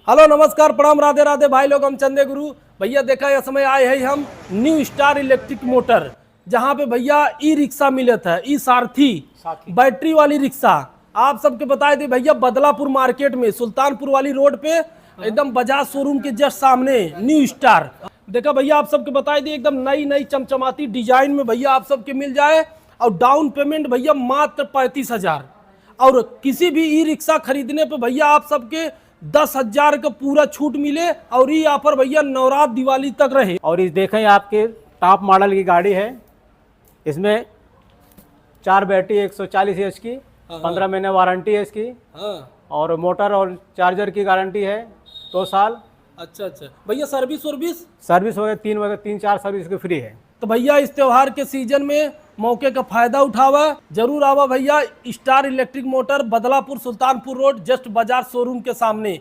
Hello नमस्कार प्रणाम राधे राधे भाई लोग, हम चंदे गुरु भैया। देखा यह समय आए हैं हम न्यू स्टार इलेक्ट्रिक मोटर, जहां पे भैया ई रिक्शा मिलत है, ई सारथी बैटरी वाली रिक्शा। आप सबके बताए थे भैया, बदलापुर मार्केट में सुल्तानपुर वाली रोड पे एकदम बजाज शोरूम के जस्ट सामने न्यू स्टार। देखा भैया, आप सबके बताए थे एकदम नई नई चमचमाती डिजाइन में भैया आप सबके मिल जाए, और डाउन पेमेंट भैया मात्र 35,000। और किसी भी ई रिक्शा खरीदने पे भैया आप सबके 10,000 का पूरा छूट मिले, और ये ऑफर भैया नवरात्र दिवाली तक रहे। और इस देखें आपके टॉप मॉडल की गाड़ी है। इसमें 4 बैटरी 140 एच की, 15 महीने वारंटी है इसकी। और मोटर और चार्जर की गारंटी है 2 साल। अच्छा भैया, सर्विस वगैरह 3-4 सर्विस की फ्री है। तो भैया इस त्योहार के सीजन में मौके का फायदा उठावा, जरूर आवा भैया। Star electric motor, Badlapur Sultanpur road, just बाजार शोरूम के सामने।